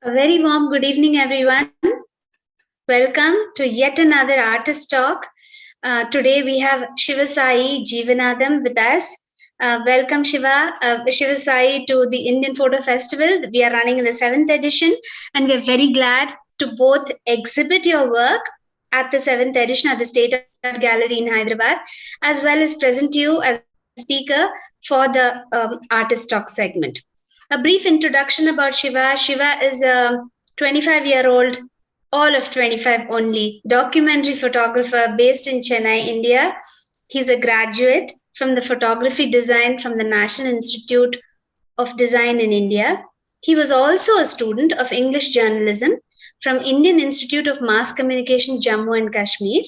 A very warm good evening, everyone. Welcome to yet another artist talk. Today we have Shiva Sai Jeevanatham with us. Welcome, Shiva Sai, to the Indian Photo Festival. We are running in the 7th edition, and we are very glad to both exhibit your work at the 7th edition at the State Art Gallery in Hyderabad, as well as present you as a speaker for the artist talk segment. A brief introduction about Shiva. Shiva is a 25-year-old, all of 25 only, documentary photographer based in Chennai, India. He's a graduate from the photography design from the National Institute of Design in India. He was also a student of English journalism from Indian Institute of Mass Communication, Jammu and Kashmir.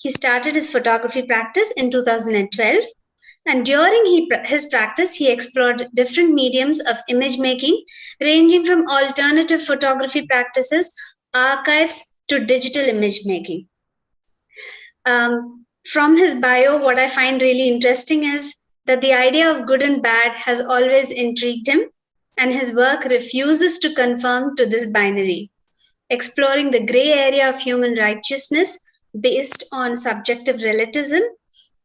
He started his photography practice in 2012, and during his practice, he explored different mediums of image making, ranging from alternative photography practices, archives, to digital image making. From his bio, what I find really interesting is that the idea of good and bad has always intrigued him, and his work refuses to conform to this binary, exploring the gray area of human righteousness based on subjective relativism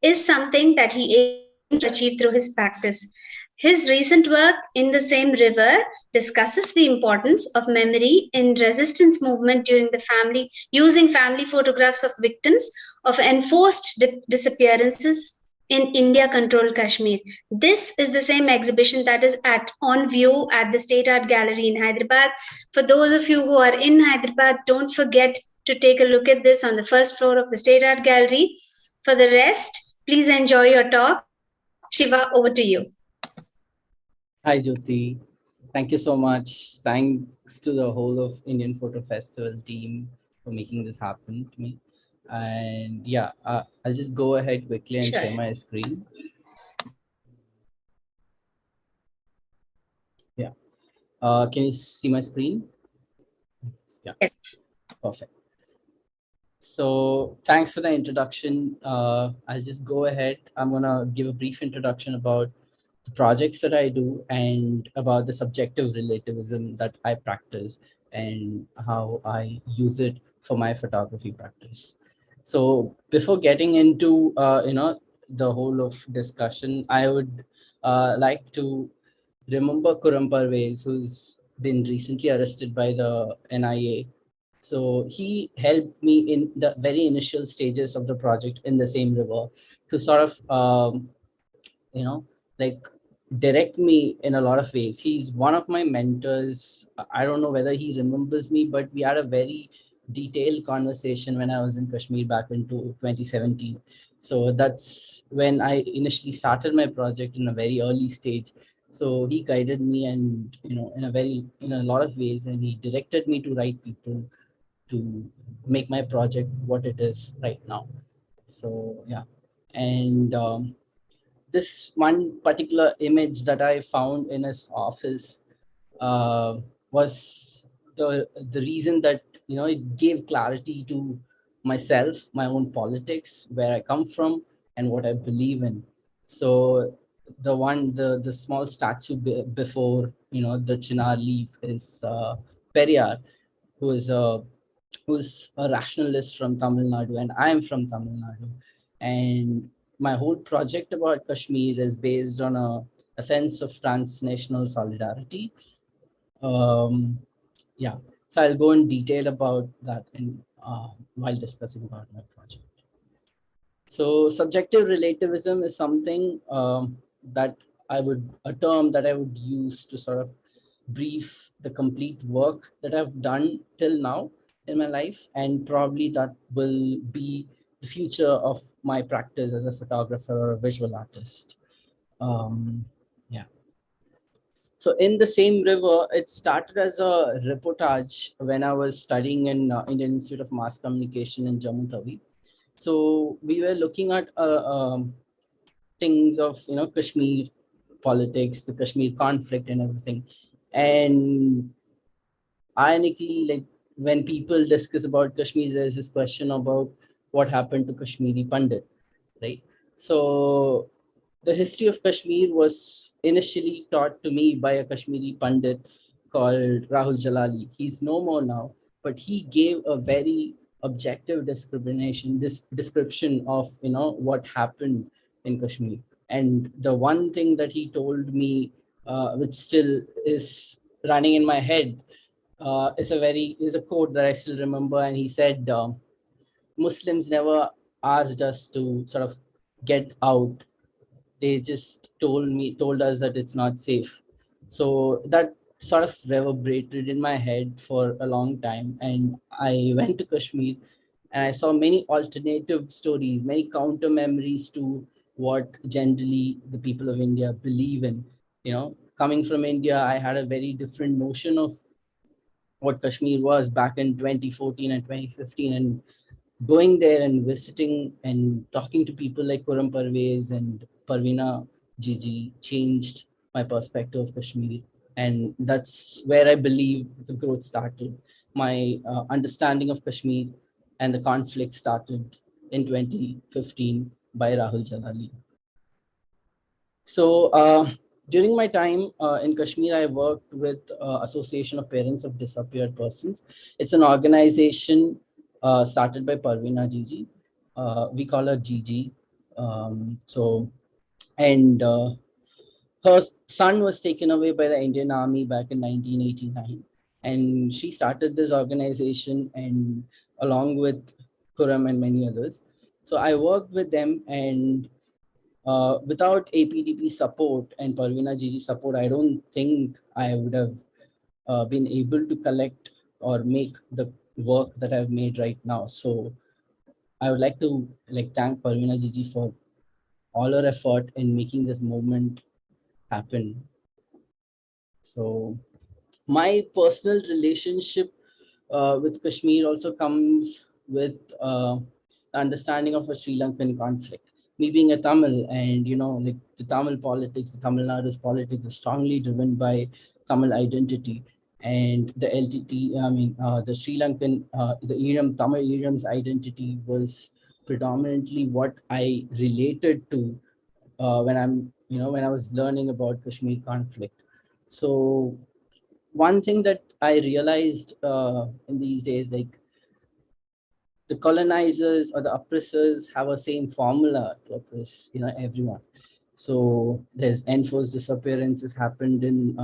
is something that he aims to achieve through his practice. His recent work, In the Same River, discusses the importance of memory in resistance movement during the family, using family photographs of victims of enforced disappearances in India-controlled Kashmir. This is the same exhibition that is on view at the State Art Gallery in Hyderabad. For those of you who are in Hyderabad, don't forget to take a look at this on the first floor of the State Art Gallery. For the rest, please enjoy your talk. Shiva, over to you. Hi, Jyoti. Thank you so much. Thanks to the whole of Indian Photo Festival team for making this happen to me. And yeah, I'll just go ahead quickly and share my screen. Yeah. Can you see my screen? Yeah. Yes. Perfect. So thanks for the introduction. I'll just go ahead. I'm going to give a brief introduction about the projects that I do and about the subjective relativism that I practice and how I use it for my photography practice. So before getting into the whole of discussion, I would like to remember Kuram Parvez, who's been recently arrested by the NIA. So he helped me in the very initial stages of the project in the same river to sort of like direct me in a lot of ways. He's one of my mentors. I don't know whether he remembers me, but we had a very detailed conversation when I was in Kashmir back in 2017. So that's when I initially started my project in a very early stage. So he guided me and in a lot of ways, and he directed me to right people to make my project what it is right now. So yeah. And this one particular image that I found in his office was the reason that it gave clarity to myself, my own politics, where I come from, and what I believe in. So the small statue before the chinar leaf is Periyar, who is a rationalist from Tamil Nadu, and I am from Tamil Nadu, and my whole project about Kashmir is based on a sense of transnational solidarity. Yeah, so I'll go in detail about that while discussing about my project. So subjective relativism is something a term that I would use to sort of brief the complete work that I've done till now in my life, and probably that will be the future of my practice as a photographer or a visual artist. Yeah. So in the same river, it started as a reportage when I was studying in Indian Institute of Mass Communication in Jammu Tawi. So we were looking at things of Kashmir politics, the Kashmir conflict, and everything. And ironically, like when people discuss about Kashmir, there's this question about what happened to Kashmiri Pandit, right? So the history of Kashmir was initially taught to me by a Kashmiri Pandit called Rahul Jalali. He's no more now, but he gave a very objective description of what happened in Kashmir. And the one thing that he told me, which still is running in my head, is a quote that I still remember. And he said, Muslims never asked us to sort of get out. They just told us that it's not safe. So that sort of reverberated in my head for a long time. And I went to Kashmir and I saw many alternative stories, many counter memories to what generally the people of India believe in. Coming from India, I had a very different notion of what Kashmir was back in 2014 and 2015. And going there and visiting and talking to people like Kuram Parvez and Parveena Gigi changed my perspective of Kashmir. And that's where I believe the growth started. My understanding of Kashmir and the conflict started in 2015 by Rahul Jalali. So during my time in Kashmir, I worked with Association of Parents of Disappeared Persons. It's an organization started by Parveena Gigi. We call her Gigi. And her son was taken away by the Indian Army back in 1989. And she started this organization and along with Kuram and many others. So I worked with them, and without APDP support and Parveena Gigi support, I don't think I would have been able to collect or make the work that I've made right now. So I would like to thank Parveena Gigi for all her effort in making this movement happen. So my personal relationship with Kashmir also comes with understanding of a Sri Lankan conflict. Me being a Tamil, and the Tamil politics, the Tamil Nadu's politics is strongly driven by Tamil identity, and the LTT. I mean, the Sri Lankan, the Tamil Eram's identity was predominantly what I related to when I was learning about Kashmir conflict. So one thing that I realized in these days, the colonizers or the oppressors have a same formula to oppress, everyone. So there's enforced disappearances happened in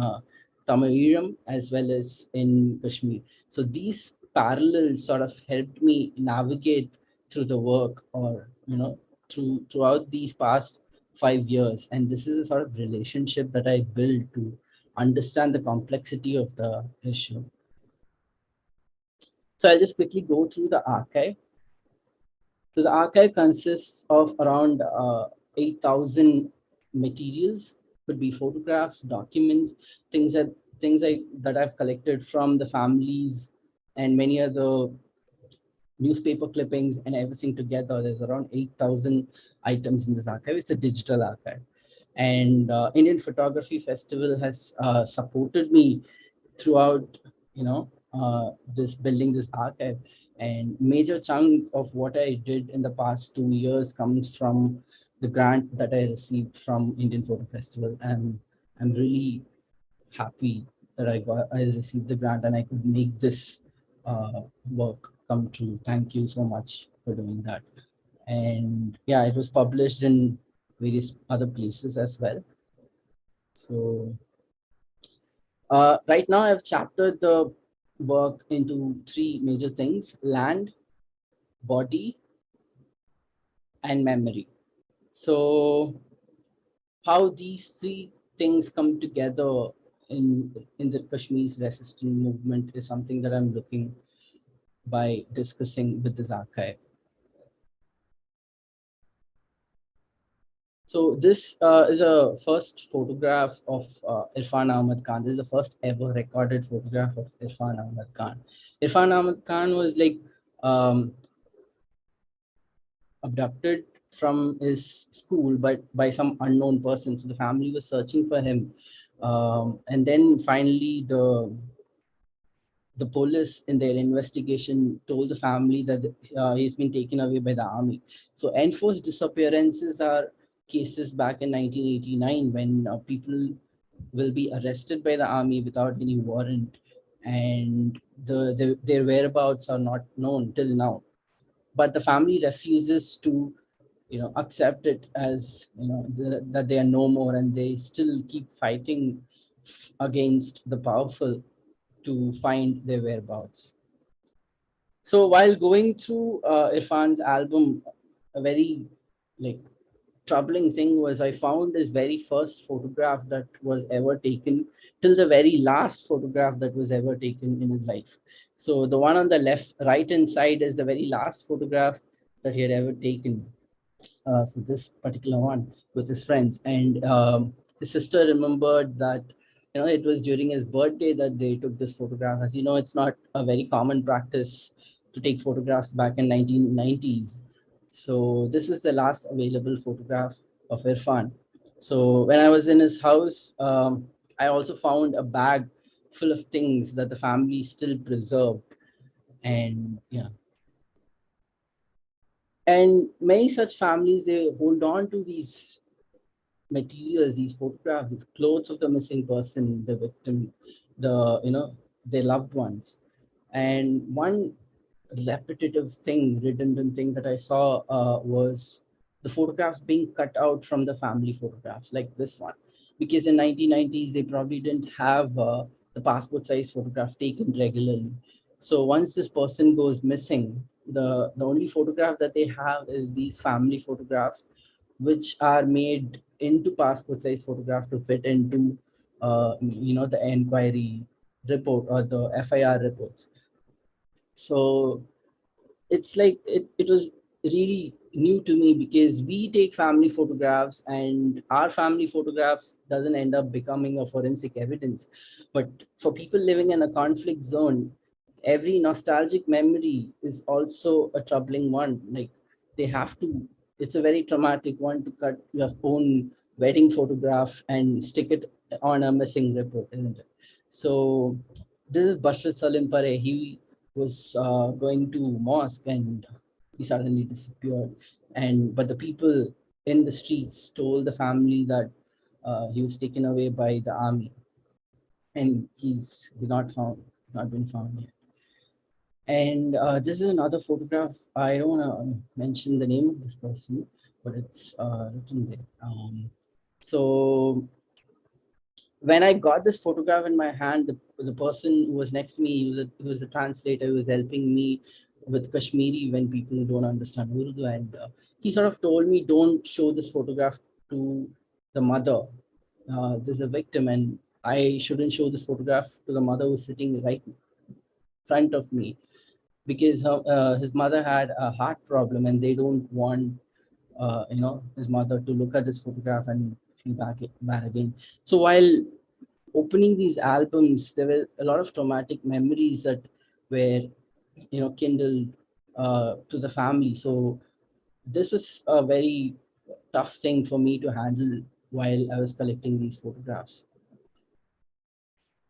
Tamil Eram as well as in Kashmir. So these parallels sort of helped me navigate through the work, or throughout these past 5 years. And this is a sort of relationship that I built to understand the complexity of the issue. So I'll just quickly go through the archive. So the archive consists of around 8,000 materials, could be photographs, documents, things that I've collected from the families and many other newspaper clippings and everything together. There's around 8,000 items in this archive. It's a digital archive. And Indian Photography Festival has supported me throughout, this building this archive. And major chunk of what I did in the past 2 years comes from the grant that I received from Indian Photo Festival. And I'm really happy that I received the grant and I could make this work come true. Thank you so much for doing that. And yeah, it was published in various other places as well. So right now I've chaptered the work into three major things: land, body, and memory. So how these three things come together in the Kashmir's resistance movement is something that I'm looking by discussing with this archive. So this is a first photograph of Irfan Ahmad Khan. This is the first ever recorded photograph of Irfan Ahmad Khan. Irfan Ahmad Khan was abducted from his school by some unknown person. So the family was searching for him. And then finally the police in their investigation told the family that he's been taken away by the army. So enforced disappearances are cases back in 1989 when people will be arrested by the army without any warrant, and their whereabouts are not known till now. But the family refuses to, accept it as, that they are no more, and they still keep fighting against the powerful to find their whereabouts. So while going through Irfan's album, a very like troubling thing was I found his very first photograph that was ever taken till the very last photograph that was ever taken in his life. So the one on the right hand side is the very last photograph that he had ever taken. So this particular one with his friends, and his sister remembered that it was during his birthday that they took this photograph. As you know, it's not a very common practice to take photographs back in 1990s. So this was the last available photograph of Irfan. So when I was in his house, I also found a bag full of things that the family still preserved, and yeah, and many such families, they hold on to these materials, these photographs, these clothes of the missing person, the victim, their loved ones. And one repetitive thing, redundant thing that I saw was the photographs being cut out from the family photographs, like this one, because in 1990s they probably didn't have the passport size photograph taken regularly. So once this person goes missing, the only photograph that they have is these family photographs, which are made into passport size photograph to fit into the inquiry report or the FIR reports. So it's like it was really new to me, because we take family photographs and our family photograph doesn't end up becoming a forensic evidence. But for people living in a conflict zone, every nostalgic memory is also a troubling one. Like, they have to, it's a very traumatic one to cut your own wedding photograph and stick it on a missing report, isn't it? So this is Bashrat Salim Pare. He was going to mosque, and he suddenly disappeared. And but the people in the streets told the family that he was taken away by the army, and he's not found, not been found yet. And this is another photograph. I don't want to mention the name of this person, but it's written there. So when I got this photograph in my hand, the person who was next to me, he was a translator who was helping me with Kashmiri when people don't understand Urdu. And he sort of told me, don't show this photograph to the mother. There's a victim, and I shouldn't show this photograph to the mother who's sitting right in front of me, because his mother had a heart problem, and they don't want his mother to look at this photograph and feel bad again. So while opening these albums, there were a lot of traumatic memories that were, kindled to the family. So this was a very tough thing for me to handle while I was collecting these photographs.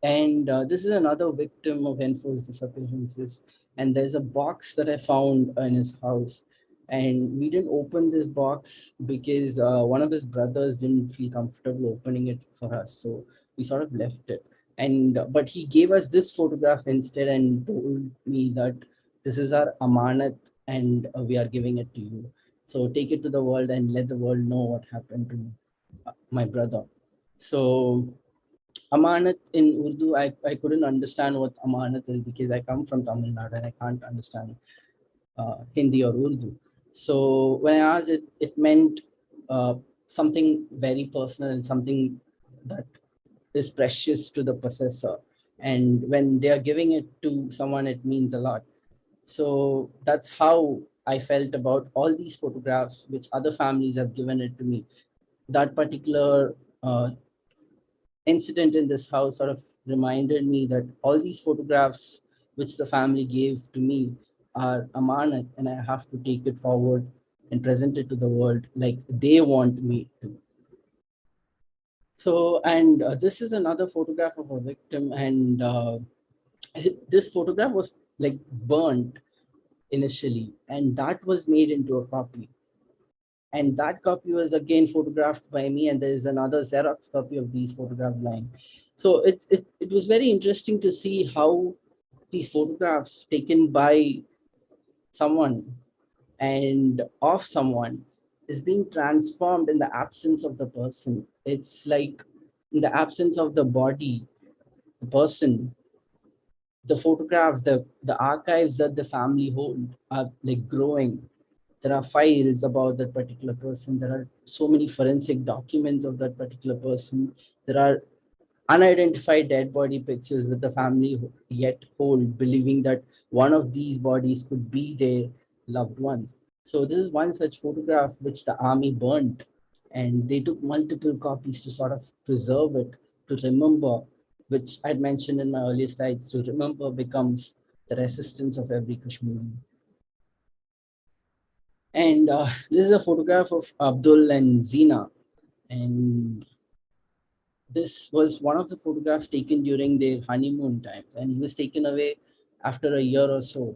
And this is another victim of enforced disappearances. And there's a box that I found in his house. And we didn't open this box because one of his brothers didn't feel comfortable opening it for us. So we sort of left it. And but he gave us this photograph instead and told me that this is our amanat, and we are giving it to you. So take it to the world and let the world know what happened to my brother. So Amanat in Urdu, I couldn't understand what Amanat is, because I come from Tamil Nadu and I can't understand Hindi or Urdu. So when I asked it, it meant something very personal and something that is precious to the possessor. And when they are giving it to someone, it means a lot. So that's how I felt about all these photographs, which other families have given it to me. That particular incident in this house sort of reminded me that all these photographs which the family gave to me are amanat, and I have to take it forward and present it to the world like they want me to. So, and this is another photograph of a victim, and this photograph was like burnt initially, and that was made into a copy. And that copy was again photographed by me, and there is another Xerox copy of these photographs lying. So it was very interesting to see how these photographs taken by someone and of someone is being transformed in the absence of the person. It's like in the absence of the body, the person, the photographs, the archives that the family hold are like growing. There are files about that particular person. There are so many forensic documents of that particular person. There are unidentified dead body pictures that the family yet hold, believing that one of these bodies could be their loved ones. So this is one such photograph which the army burnt, and they took multiple copies to sort of preserve it, to remember, which I'd mentioned in my earlier slides. To remember becomes the resistance of every Kashmiri. And this is a photograph of Abdul and Zina, and this was one of the photographs taken during their honeymoon times, and he was taken away after a year or so.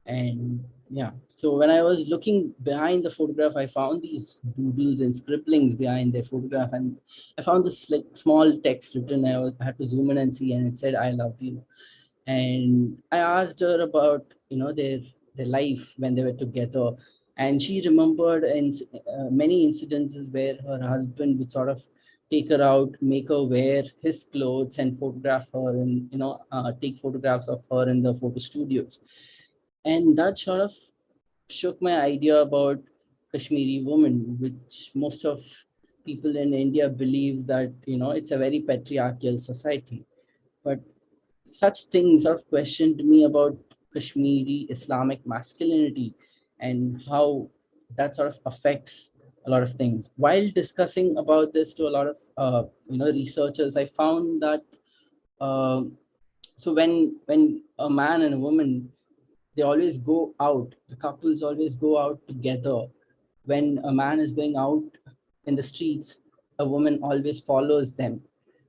And yeah, so when I was looking behind the photograph, I found these doodles and scribblings behind their photograph, and I found this like small text written. I had to zoom in and see, and it said, "I love you." And I asked her about their life when they were together, and she remembered many incidences where her husband would sort of take her out, make her wear his clothes, and photograph her, and take photographs of her in the photo studios. And that sort of shook my idea about Kashmiri women, which most of people in India believe that it's a very patriarchal society. But such things sort of questioned me about Kashmiri Islamic masculinity and how that sort of affects a lot of things. While discussing about this to a lot of researchers, I found that um so when a man and a woman, they always go out, the couples always go out together. When a man is going out in the streets, a woman always follows them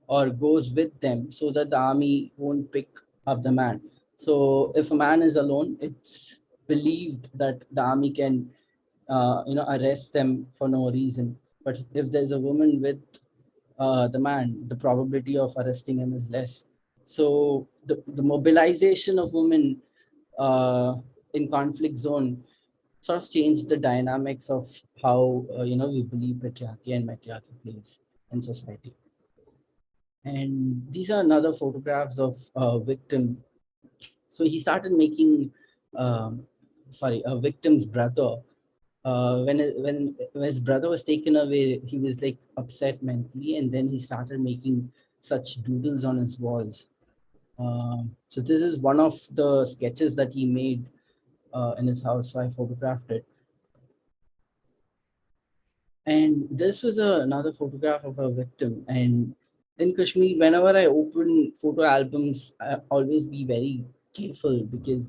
or goes with them so that the army won't pick up the man. So if a man is alone, it's believed that the army can arrest them for no reason. But if there's a woman with the man, the probability of arresting him is less. So the mobilization of women uh, in conflict zone sort of changed the dynamics of how we believe patriarchy and matriarchy plays in society. And these are another photographs of a victim. So he started making, a victim's brother. When his brother was taken away, he was like upset mentally, and then he started making such doodles on his walls. So this is one of the sketches that he made in his house. So I photographed it. And this was another photograph of a victim. And in Kashmir, whenever I open photo albums, I always be very careful because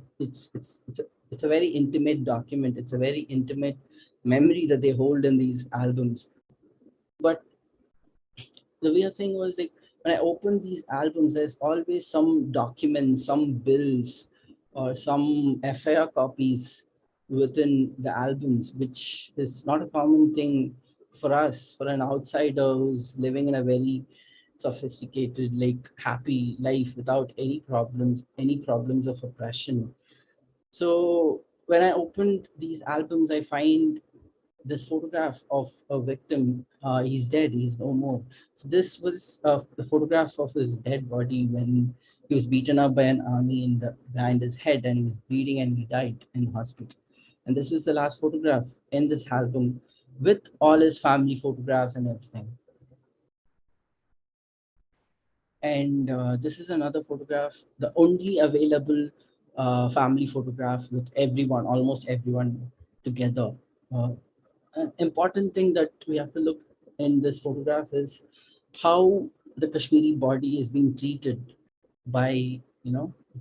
it's a very intimate document. It's a very intimate memory that they hold in these albums. But the weird thing was, like, when I opened these albums, there's always some documents, some bills, or some FIR copies within the albums, which is not a common thing for us, for an outsider who's living in a very sophisticated, like happy life without any problems of oppression. So when I opened these albums, I find this photograph of a victim. He's dead. He's no more. So this was the photograph of his dead body when he was beaten up by an army behind his head, and he was bleeding, and he died in hospital. And this was the last photograph in this album with all his family photographs and everything. And this is another photograph, the only available family photograph with everyone, almost everyone together. Uh, an important thing that we have to look in this photograph is how the Kashmiri body is being treated by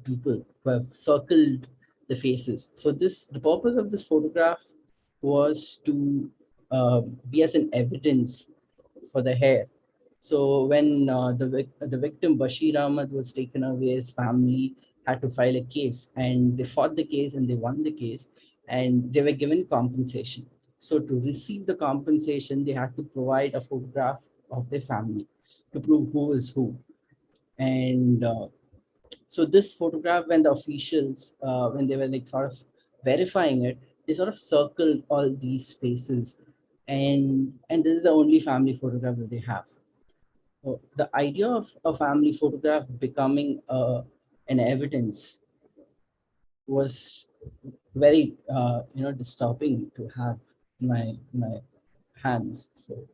people who have circled the faces. So the purpose of this photograph was to be as an evidence for the hair. So when the victim Bashir Ahmad was taken away, his family had to file a case, and they fought the case and they won the case, and they were given compensation. So to receive the compensation, they had to provide a photograph of their family to prove who is who. And so this photograph, when the officials, when they were like sort of verifying it, they sort of circled all these faces, and this is the only family photograph that they have. So the idea of a family photograph becoming an evidence was very disturbing to have in my hands. So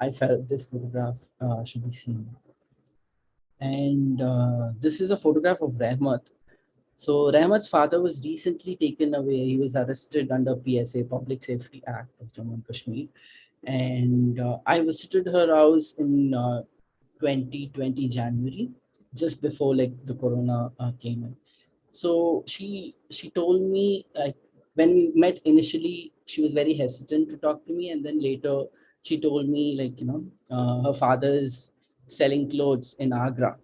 I felt this photograph should be seen. And this is a photograph of Rahmat. So Rahmat's father was recently taken away. He was arrested under PSA, Public Safety Act of Jammu and Kashmir. And I visited her house in 2020 January, just before like the corona came in. So she told me, like, when we met initially, she was very hesitant to talk to me, and then later she told me, like, her father is selling clothes in Agra.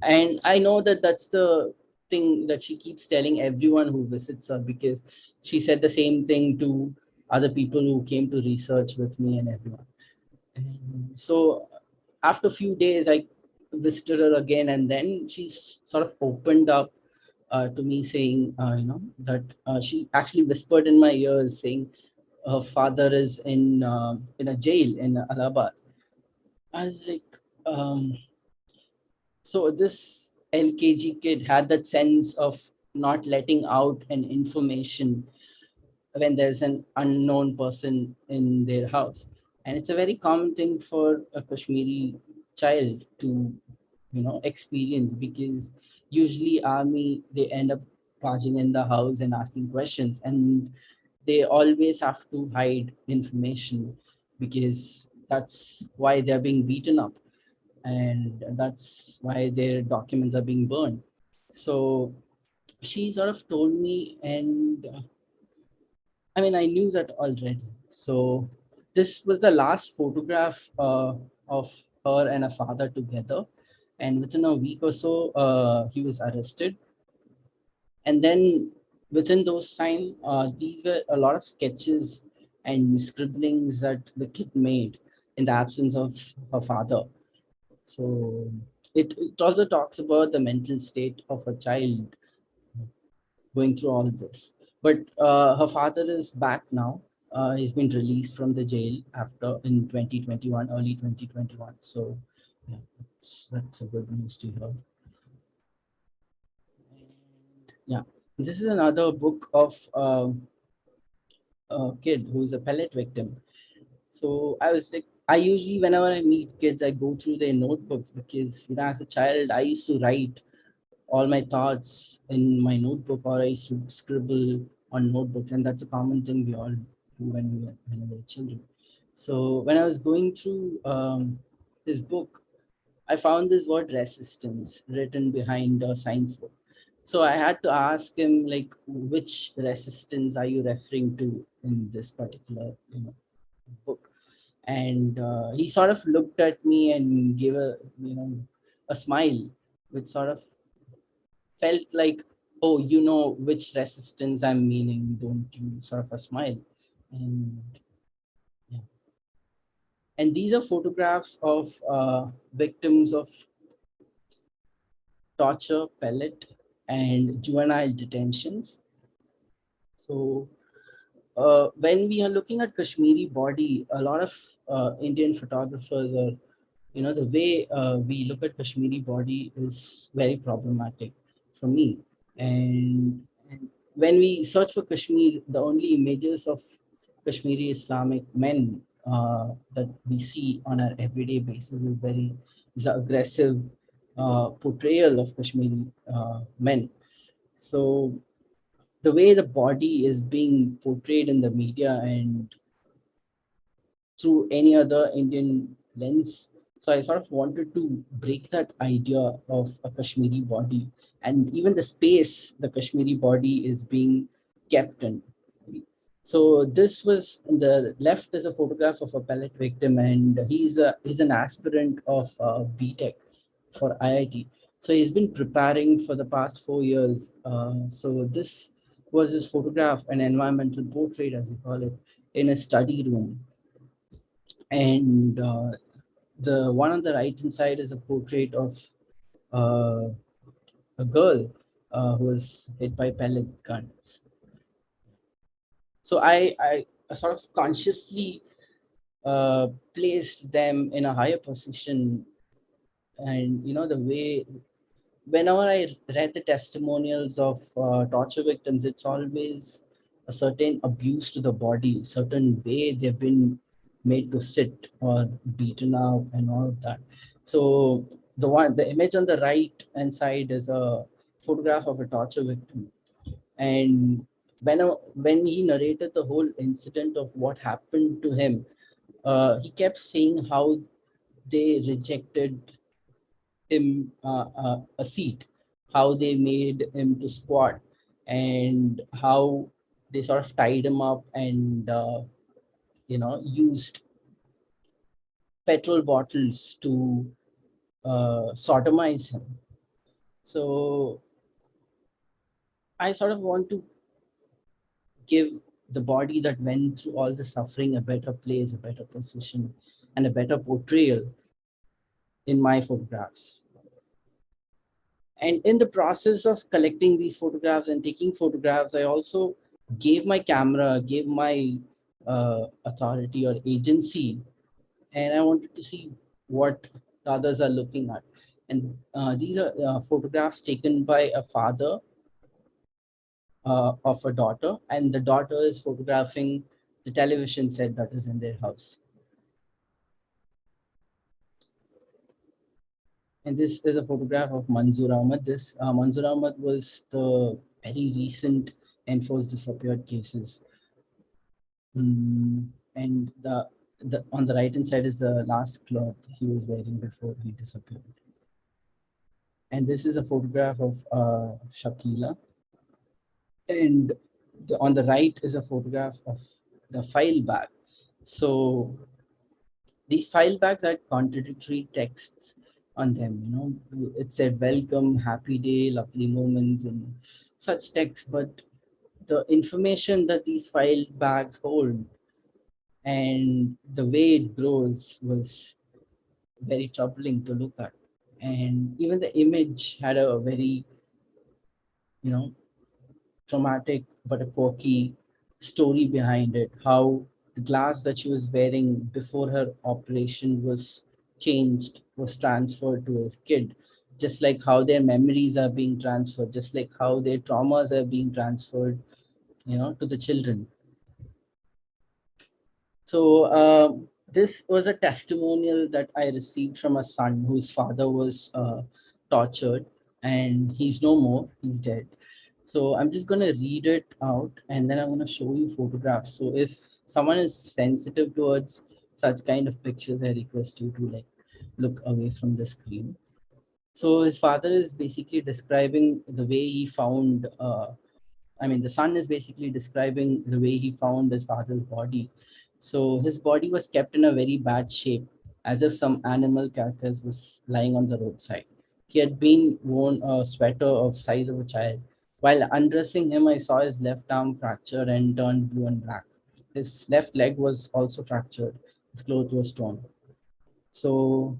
And I know that that's the thing that she keeps telling everyone who visits her, because she said the same thing to other people who came to research with me and everyone. And so after a few days, I visited her again, and then she sort of opened up to me, saying, that she actually whispered in my ears, saying her father is in a jail in Allahabad. I was like, so this LKG kid had that sense of not letting out an information when there's an unknown person in their house. And it's a very common thing for a Kashmiri child to, experience, because usually army, they end up barging in the house and asking questions, and they always have to hide information, because that's why they're being beaten up, and that's why their documents are being burned. So she sort of told me, and I mean, I knew that already. So this was the last photograph of her and her father together. And within a week or so, he was arrested. And then within those time, these were a lot of sketches and scribblings that the kid made in the absence of her father. So it also talks about the mental state of a child going through all this. But her father is back now. He's been released from the jail after in 2021, early 2021. So yeah, that's a good news to hear. And, yeah, this is another book of a kid who's a pellet victim. So I was like, I usually, whenever I meet kids, I go through their notebooks, because as a child I used to write all my thoughts in my notebook, or I used to scribble on notebooks, and that's a common thing we all do when we were children. So when I was going through this book, I found this word resistance written behind a science book. So I had to ask him, like, which resistance are you referring to in this particular book? And he sort of looked at me and gave a smile, which sort of felt like, oh, you know which resistance I'm meaning, don't you? Sort of a smile. And yeah. And these are photographs of victims of torture, pellet, and juvenile detentions. So when we are looking at Kashmiri body, a lot of Indian photographers, or the way we look at Kashmiri body is very problematic for me. And when we search for Kashmir, the only images of Kashmiri Islamic men that we see on an everyday basis is an aggressive portrayal of Kashmiri men. So the way the body is being portrayed in the media and through any other Indian lens. So I sort of wanted to break that idea of a Kashmiri body, and even the space the Kashmiri body is being kept in. So this was, on the left is a photograph of a pellet victim, and he's an aspirant of BTech for IIT. So he's been preparing for the past 4 years. So this was his photograph, an environmental portrait, as we call it. in a study room. And the one on the right hand side is a portrait of uh, a girl who was hit by pellet guns. So I sort of consciously placed them in a higher position. And the way, whenever I read the testimonials of torture victims, it's always a certain abuse to the body, certain way they've been made to sit or beaten up and all of that. So the image on the right hand side is a photograph of a torture victim. And when he narrated the whole incident of what happened to him, he kept saying how they rejected him a seat, how they made him to squat, and how they sort of tied him up and used petrol bottles to sodomize him. So I sort of want to give the body that went through all the suffering a better place, a better position, and a better portrayal in my photographs. And in the process of collecting these photographs and taking photographs, I also gave my camera, gave my authority or agency, and I wanted to see what others are looking at. And these are photographs taken by a father of a daughter, and the daughter is photographing the television set that is in their house. And this is a photograph of Manzoor Ahmad. This Manzoor Ahmad was the very recent enforced disappeared cases. And the on the right hand side is the last cloth he was wearing before he disappeared. And this is a photograph of Shakila. And on the right is a photograph of the file bag. So these file bags had contradictory texts on them. It said welcome, happy day, lovely moments, and such text. But the information that these file bags hold and the way it grows was very troubling to look at. And even the image had a very, you know, traumatic but a quirky story behind it. How the glass that she was wearing before her operation was changed, was transferred to his kid, just like how their memories are being transferred, just like how their traumas are being transferred, to the children. So this was a testimonial that I received from a son whose father was tortured, and he's no more, he's dead. So I'm just going to read it out, and then I'm going to show you photographs. So if someone is sensitive towards such kind of pictures, I request you to look away from the screen. So his father is basically describing the way he found, the son is basically describing the way he found his father's body. So his body was kept in a very bad shape, as if some animal carcass was lying on the roadside. He had been worn a sweater of size of a child. While undressing him, I saw his left arm fractured and turned blue and black. His left leg was also fractured. His clothes were torn. So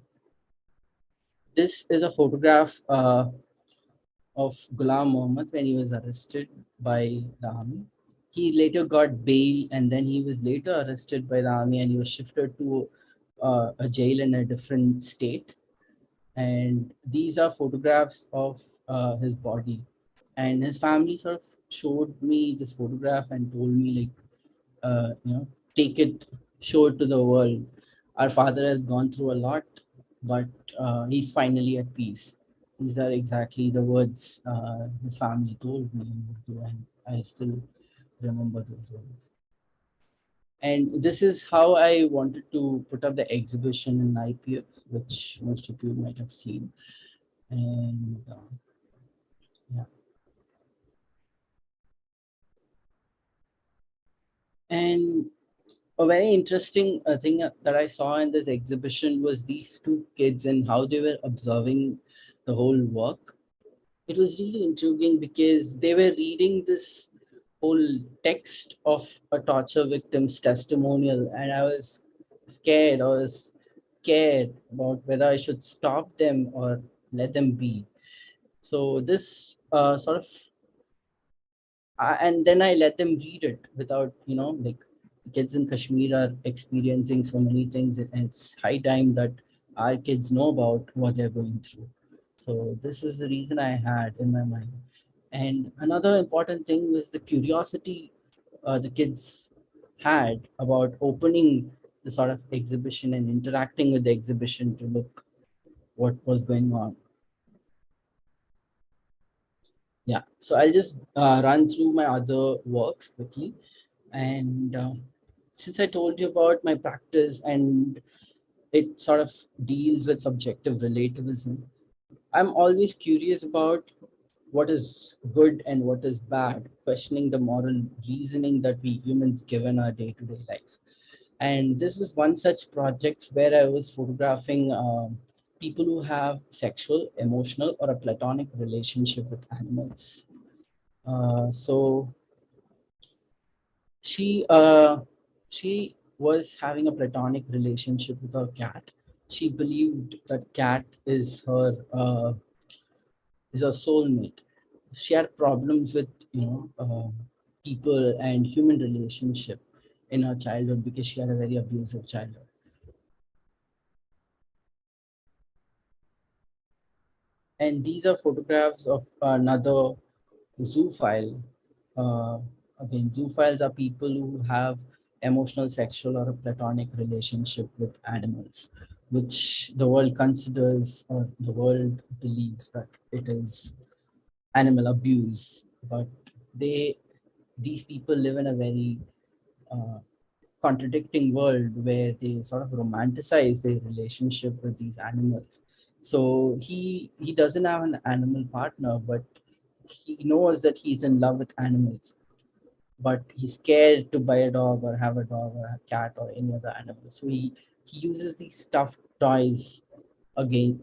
this is a photograph of Ghulam Muhammad when he was arrested by the army. He later got bail, and then he was later arrested by the army, and he was shifted to a jail in a different state. And these are photographs of his body. And his family sort of showed me this photograph and told me, take it, show it to the world. Our father has gone through a lot, but he's finally at peace. These are exactly the words his family told me in Urdu, and I still remember those words. And this is how I wanted to put up the exhibition in IPF, which most of you might have seen. And yeah. And a very interesting thing that I saw in this exhibition was these two kids and how they were observing the whole work. It was really intriguing because they were reading this whole text of a torture victim's testimonial, and I was scared. I was scared about whether I should stop them or let them be. So this sort of and then I let them read it without, like, the kids in Kashmir are experiencing so many things, and it's high time that our kids know about what they're going through. So this was the reason I had in my mind. And another important thing was the curiosity the kids had about opening the sort of exhibition and interacting with the exhibition to look what was going on. Yeah, so I'll just run through my other works quickly. And since I told you about my practice and it sort of deals with subjective relativism, I'm always curious about what is good and what is bad, questioning the moral reasoning that we humans give in our day to day life. And this was one such project where I was photographing people who have sexual, emotional, or a platonic relationship with animals. So she she was having a platonic relationship with her cat. She believed that cat is her soulmate. She had problems with people and human relationship in her childhood because she had a very abusive childhood. And these are photographs of another zoophile. Uh, Again, zoophiles are people who have emotional, sexual, or a platonic relationship with animals, which the world considers or the world believes that it is animal abuse. But they, these people live in a very uh, contradicting world where they sort of romanticize their relationship with these animals. So he doesn't have an animal partner, but he knows that he's in love with animals, but he's scared to buy a dog or have a dog or a cat or any other animal. So he uses these stuffed toys again,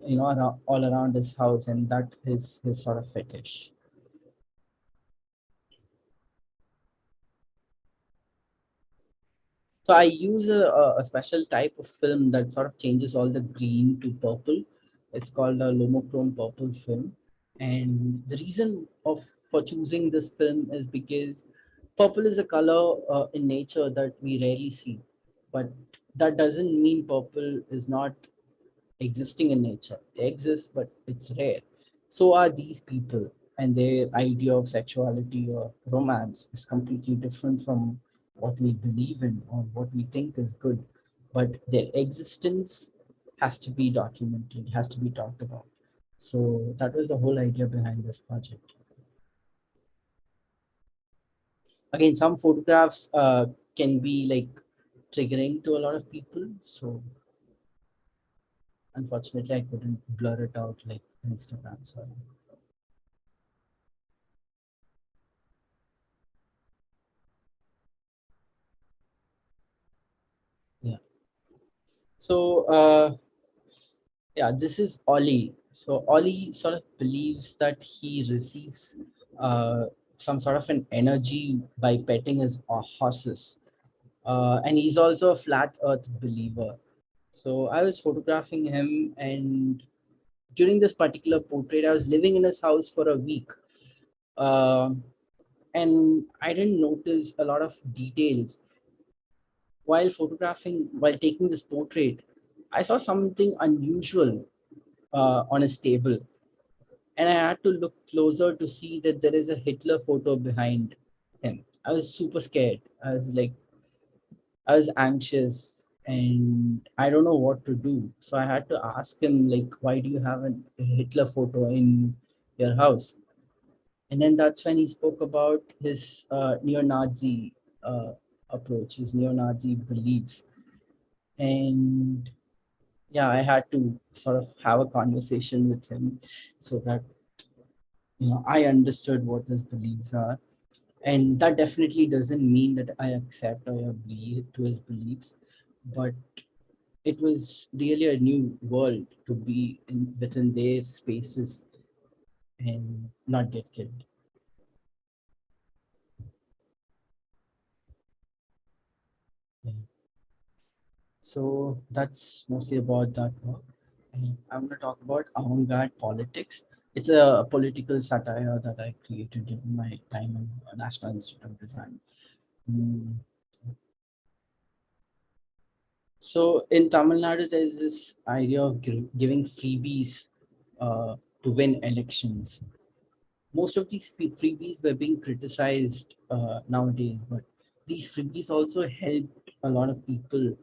all around his house, and that is his sort of fetish. So I use a special type of film that sort of changes all the green to purple. It's called a lomochrome purple film. And the reason of for choosing this film is because purple is a color in nature that we rarely see. But that doesn't mean purple is not existing in nature. They exist, but it's rare. So are these people, and their idea of sexuality or romance is completely different from what we believe in or what we think is good. But their existence has to be documented, has to be talked about. So that was the whole idea behind this project. Again, some photographs can be like triggering to a lot of people. So unfortunately, I couldn't blur it out like Instagram. Sorry. Yeah. So yeah, this is Ollie. So Ollie sort of believes that he receives uh, some sort of an energy by petting his horses, and he's also a flat Earth believer. So I was photographing him, and during this particular portrait, I was living in his house for a week, uh, and I didn't notice a lot of details while taking this portrait. I saw something unusual on his table, and I had to look closer to see that there is a Hitler photo behind him. I was super scared. I was anxious, and I don't know what to do. So I had to ask him, like, why do you have a Hitler photo in your house? And then that's when he spoke about his neo-Nazi approach, his neo-Nazi beliefs. And yeah, I had to sort of have a conversation with him so that I understood what his beliefs are. And that definitely doesn't mean that I accept or agree to his beliefs, but it was really a new world to be within their spaces and not get killed. So that's mostly about that work. And I'm going to talk about Avant-Garde Politics. It's a political satire that I created during my time in National Institute of Design. Mm. So in Tamil Nadu, there's this idea of giving freebies to win elections. Most of these freebies were being criticized nowadays, but these freebies also helped a lot of people,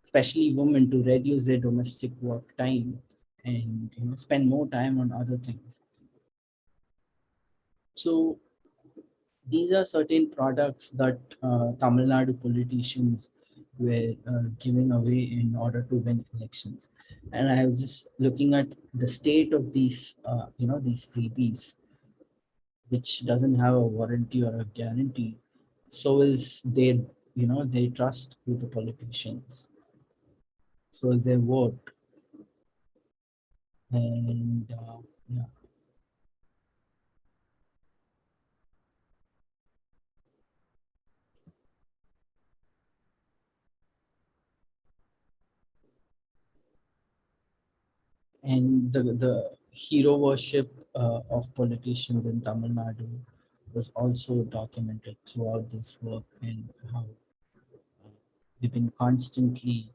especially women, to reduce their domestic work time and spend more time on other things. So these are certain products that Tamil Nadu politicians were giving away in order to win elections. And I was just looking at the state of these, these freebies, which doesn't have a warranty or a guarantee. So is their trust with the politicians. So is their vote. And yeah. And the hero worship of politicians in Tamil Nadu was also documented throughout this work, and how we've been constantly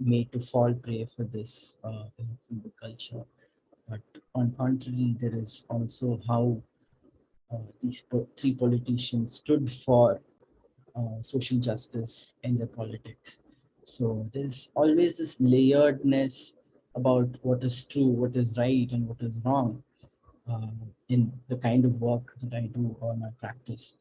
made to fall prey for this in the culture. But on contrary, there is also how these three politicians stood for social justice in their politics. So there's always this layeredness about what is true, what is right, and what is wrong uh, in the kind of work that I do or my practice.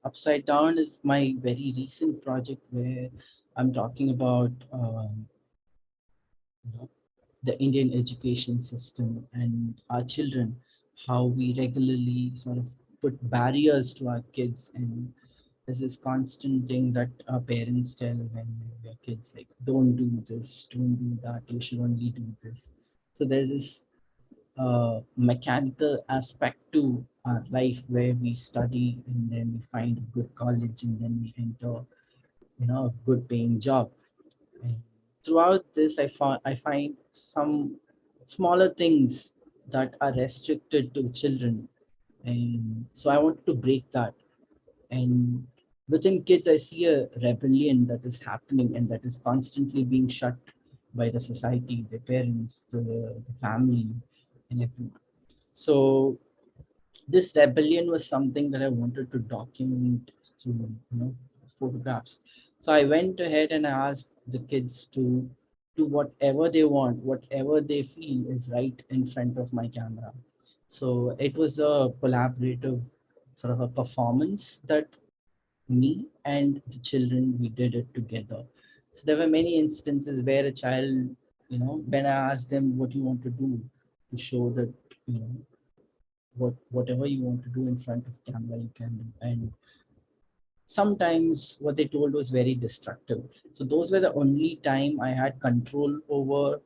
Upside Down is my very recent project where I'm talking about you know, the Indian education system and our children, how we regularly sort of put barriers to our kids. And there's this constant thing that our parents tell when their kids, like, don't do this, don't do that, you should only do this. So there's this mechanical aspect to our life where we study and then we find a good college and then we enter a good paying job. And throughout this, I find some smaller things that are restricted to children, and so I want to break that. And within kids, I see a rebellion that is happening and that is constantly being shut by the society, the parents, the family, and everyone. So this rebellion was something that I wanted to document through photographs. So I went ahead and I asked the kids to do whatever they want, whatever they feel is right in front of my camera. So it was a collaborative sort of a performance that me and the children, we did it together. So there were many instances where a child, when I asked them what you want to do to show that you know whatever you want to do in front of camera you can do. And sometimes what they told was very destructive. So those were the only time I had control over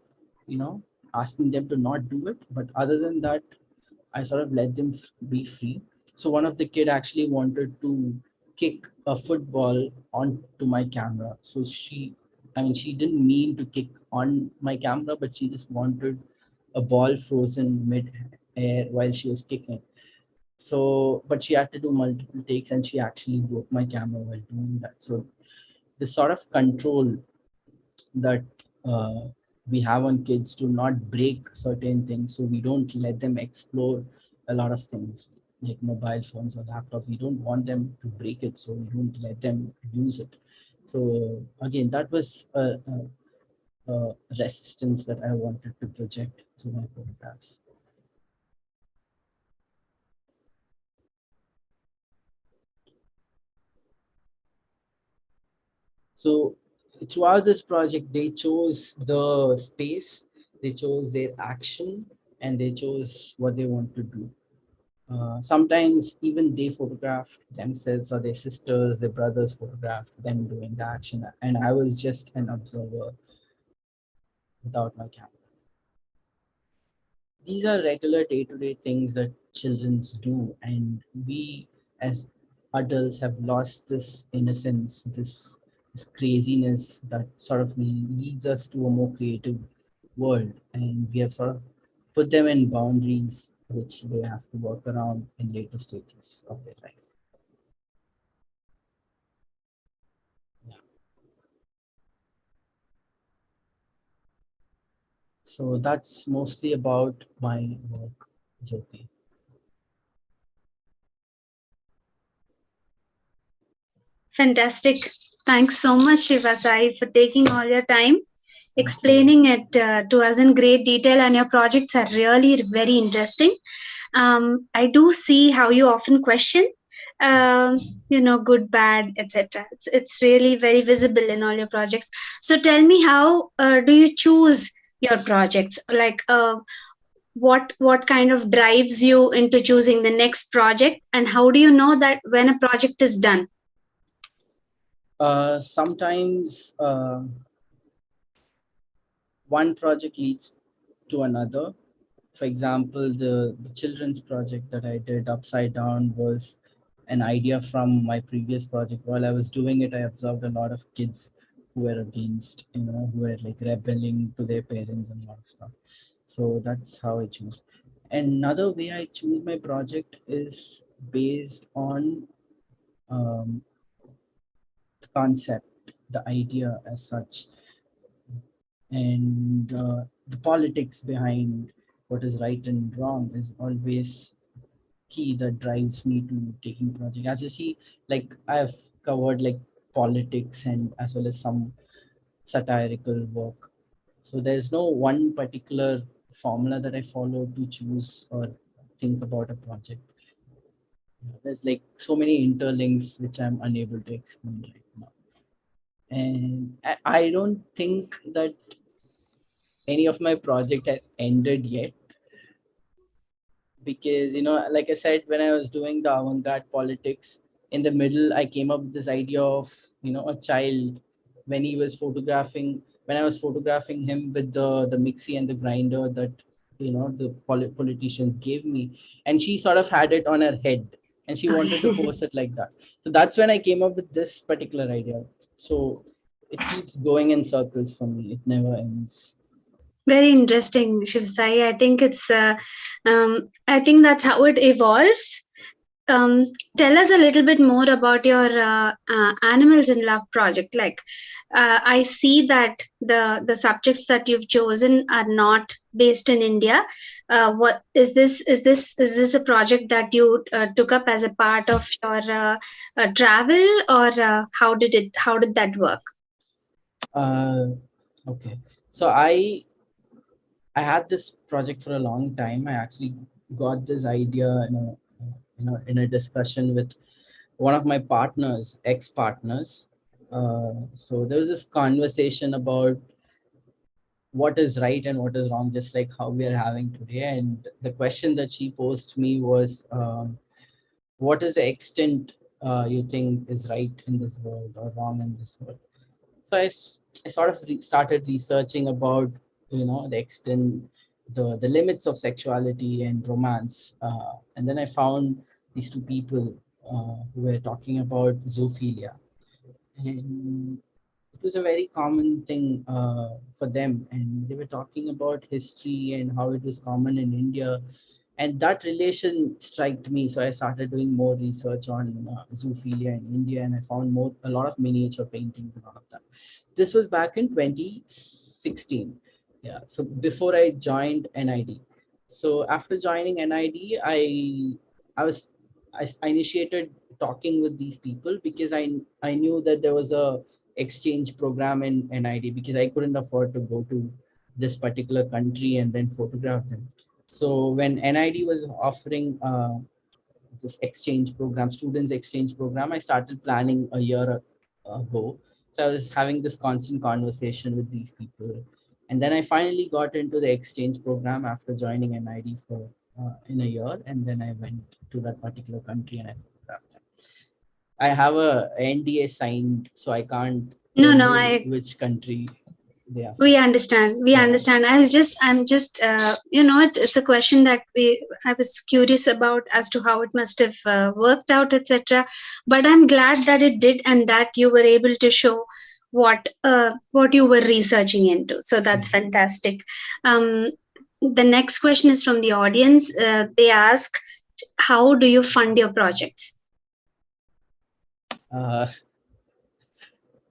you know asking them to not do it. But other than that, I sort of let them be free. So one of the kid actually wanted to kick a football onto my camera. So she didn't mean to kick on my camera, but she just wanted a ball frozen mid air while she was kicking. So, but she had to do multiple takes and she actually broke my camera while doing that. So the sort of control that we have on kids to not break certain things, so we don't let them explore a lot of things like mobile phones or laptop. We don't want them to break it, so we don't let them use it. So again, that was a resistance that I wanted to project through my photographs. So throughout this project, they chose the space, they chose their action, and they chose what they want to do. Sometimes even they photographed themselves or their sisters, their brothers photographed them doing the action, and I was just an observer without my camera. These are regular day-to-day things that children do, and we as adults have lost this innocence, this this craziness that sort of leads us to a more creative world, and we have sort of put them in boundaries which they have to work around in later stages of their life. Yeah. So that's mostly about my work, Jyoti. Fantastic. Thanks so much, Shiva Sai, for taking all your time, Thank you. explaining it to us in great detail, and your projects are really very interesting. I do see how you often question, um, good, bad, etc. It's really very visible in all your projects. So tell me, how do you choose your projects? Like, what kind of drives you into choosing the next project, and how do you know that when a project is done? Sometimes one project leads to another. For example, the children's project that I did, Upside Down, was an idea from my previous project. While I was doing it, I observed a lot of kids who were against, who were like rebelling to their parents and a lot of stuff. So that's how I choose. Another way I choose my project is based on um, the concept, the idea as such, and the politics behind what is right and wrong is always key that drives me to taking project. As you see, like I've covered like politics and as well as some satirical work. So there's no one particular formula that I follow to choose or think about a project. There's like so many interlinks which I'm unable to explain right now. And I don't think that any of my project has ended yet, because like I said, when I was doing the avant-garde politics, in the middle I came up with this idea of a child, when he was photographing when I was photographing him with the mixie and the grinder that the politicians gave me, and she sort of had it on her head and she wanted to Okay. pose it like that. So that's when I came up with this particular idea. So it keeps going in circles for me, it never ends. Very interesting, Shivsai. I think that's how it evolves. Tell us a little bit more about your Animals in Love project. Like, I see that the subjects that you've chosen are not based in India. What is this? Is this a project that you took up as a part of your travel, or how did that work? uh okay, so I had this project for a long time. I actually got this idea in a discussion with one of my partners, ex-partners. So there was this conversation about what is right and what is wrong, just like how we are having today. And the question that she posed to me was, what is the extent you think is right in this world or wrong in this world? So I sort of started researching about the extent, the limits of sexuality and romance, and then I found these two people who were talking about zoophilia, and it was a very common thing for them, and they were talking about history and how it was common in India, and that relation struck me. So I started doing more research on zoophilia in India, and I found a lot of miniature paintings and all of that. This was back in 2016. Yeah, so before I joined NID. So after joining NID, I was I initiated talking with these people because I knew that there was a exchange program in NID, because I couldn't afford to go to this particular country and then photograph them. So when NID was offering this exchange program, students exchange program, I started planning a year ago. So I was having this constant conversation with these people, and then I finally got into the exchange program after joining NID for in a year, and then I went to that particular country and I photographed them. I have a NDA signed, so I can't No, tell no, you I which country. they are We fine. understand. We Yeah. understand. I'm just, it's a question that I was curious about as to how it must have worked out, etc. But I'm glad that it did, and that you were able to show what you were researching into. So that's fantastic. Um, the next question is from the audience. They ask, how do you fund your projects? Uh,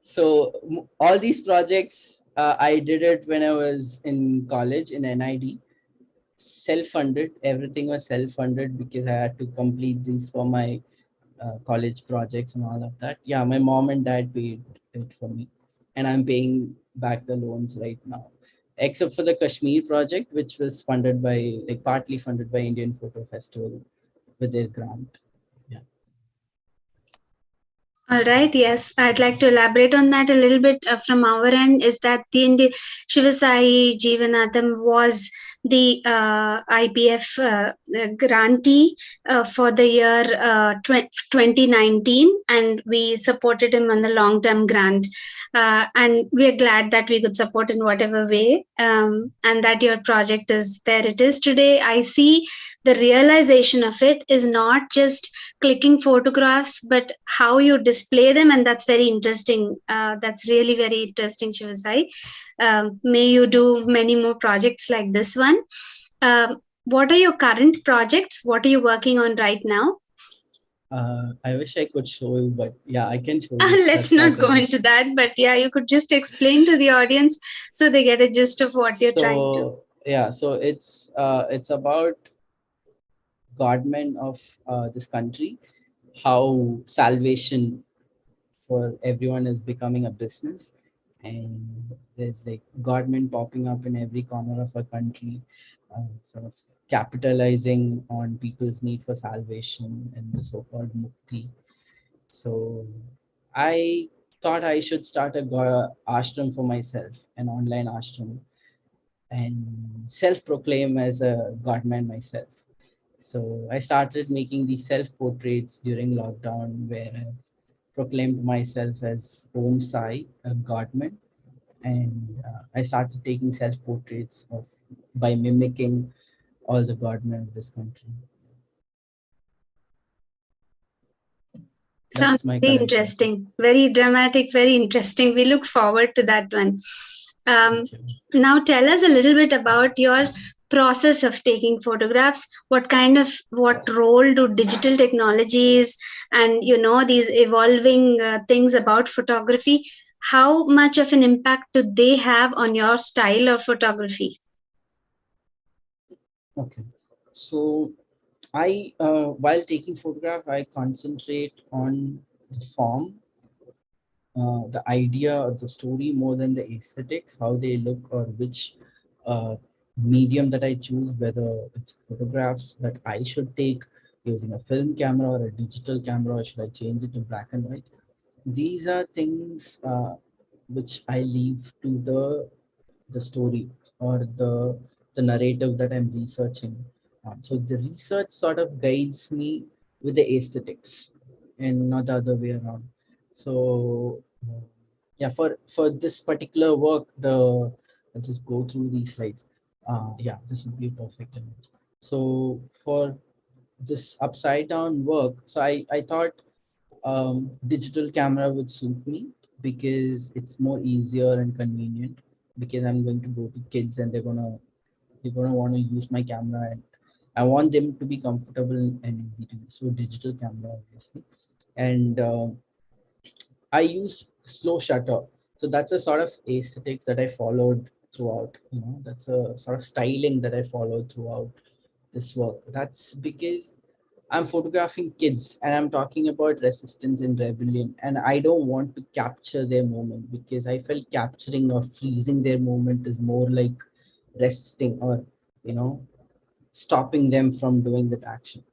so all these projects, I did it when I was in college in NID. Self-funded. Everything was self-funded because I had to complete these for my college projects and all of that. Yeah, my mom and dad paid it for me, and I'm paying back the loans right now, except for the Kashmir project, which was funded by, like, partly funded by Indian Photo Festival with their grant. Yeah. All right, yes, I'd like to elaborate on that a little bit from our end. Is that Shivasai Jeevanatham was the IPF grantee for the year 2019, and we supported him on the long term grant. And we are glad that we could support in whatever way, and that your project is there. It is today. I see the realization of it is not just clicking photographs, but how you display them, and that's very interesting. That's really very interesting, Shivasai. May you do many more projects like this one. What are your current projects? What are you working on right now? I wish I could show you, but yeah, I can show you. Let's That's not not go an into issue. that, but yeah, you could just explain to the audience so they get a gist of what you're trying to. So yeah, so it's about government of this country, how salvation for everyone is becoming a business, and there's like government popping up in every corner of a country, sort of capitalizing on people's need for salvation and the so-called mukti. So I thought I should start a ashram for myself, an online ashram, and self-proclaim as a godman myself. So I started making these self-portraits during lockdown, where I proclaimed myself as Om Sai, a godman, and I started taking self-portraits of by mimicking all the godmen of this country. Sounds That's my very current project. interesting, very dramatic, very interesting. We look forward to that one. Um, Thank you. Now, tell us a little bit about your process of taking photographs. What role do digital technologies and these evolving things about photography? How much of an impact do they have on your style of photography? Okay. So while taking photograph, I concentrate on the form, the idea or the story more than the aesthetics, how they look, or which uh, medium that I choose, whether it's photographs that I should take using a film camera or a digital camera, or should I change it to black and white. These are things which I leave to the story or the narrative that I'm researching. So the research sort of guides me with the aesthetics and not the other way around. So yeah, for this particular work, I'll just go through these slides. Yeah, this would be a perfect image. So for this upside down work, so I thought digital camera would suit me because it's more easier and convenient, because I'm going to go to kids and they're gonna want to use my camera, and I want them to be comfortable and easy to use. So digital camera, obviously. And I use slow shutter. So that's a sort of aesthetics that I followed throughout. That's a sort of styling that I followed throughout this work. That's because I'm photographing kids and I'm talking about resistance and rebellion, and I don't want to capture their moment, because I felt capturing or freezing their moment is more like resisting, or you know stopping them from doing that action.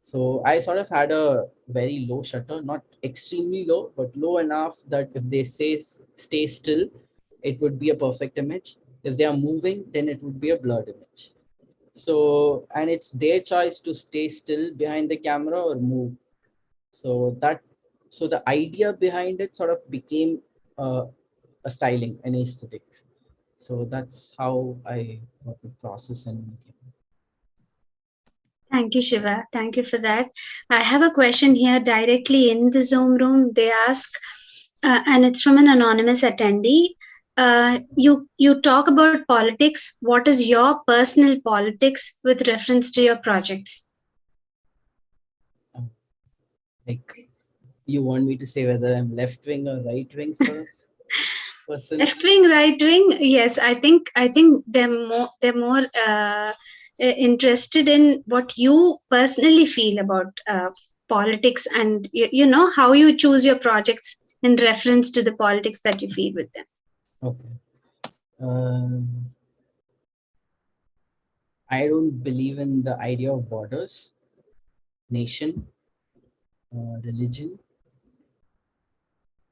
So I sort of had a very low shutter, not extremely low, but low enough that if they say stay still, it would be a perfect image. If they are moving, then it would be a blurred image. So, and it's their choice to stay still behind the camera or move. So so the idea behind it sort of became uh, a styling, an aesthetics. So that's how I would process and make it. Thank you, Shiva. Thank you for that. I have a question here directly in the Zoom room. They ask, and it's from an anonymous attendee. You talk about politics. What is your personal politics with reference to your projects? Like, you want me to say whether I'm left wing or right wing sort of person? Left wing, right wing. Yes, I think they're more interested in what you personally feel about politics, and you know how you choose your projects in reference to the politics that you feel with them. Okay. I don't believe in the idea of borders, nation, religion,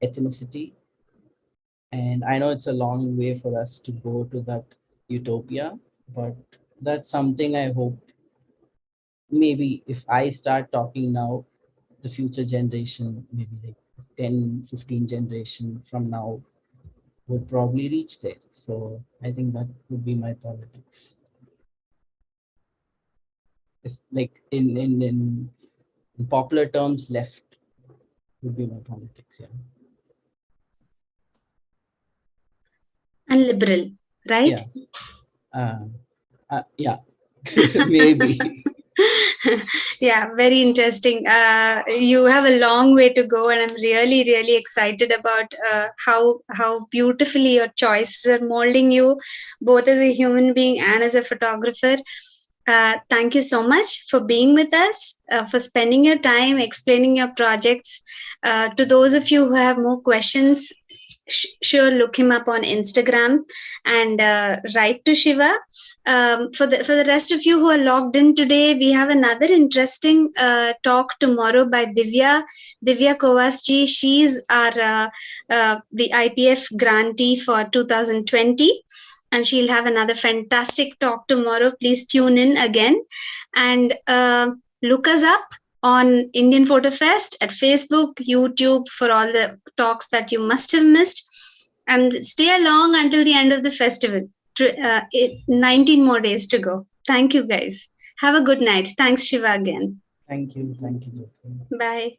ethnicity. And I know it's a long way for us to go to that utopia, but that's something I hope maybe if I start talking now, the future generation, maybe like 10, 15 generation from now, would probably reach there. So I think that would be my politics. If like in popular terms, left would be my politics, yeah. And liberal, right? Yeah. Yeah. Maybe. Yeah, very interesting. You have a long way to go, and I'm really excited about how beautifully your choices are molding you, both as a human being and as a photographer. Thank you so much for being with us, for spending your time explaining your projects. To those of you who have more questions, sure, look him up on Instagram and write to Shiva. For the rest of you who are logged in today, we have another interesting talk tomorrow by Divya Kovasji. She's our the IPF grantee for 2020. And she'll have another fantastic talk tomorrow. Please tune in again and look us up on Indian Photo Fest at Facebook, YouTube for all the talks that you must have missed. And stay along until the end of the festival. 19 more days to go. Thank you, guys. Have a good night. Thanks, Shiva, again. Thank you. Thank you, Jyoti. Bye.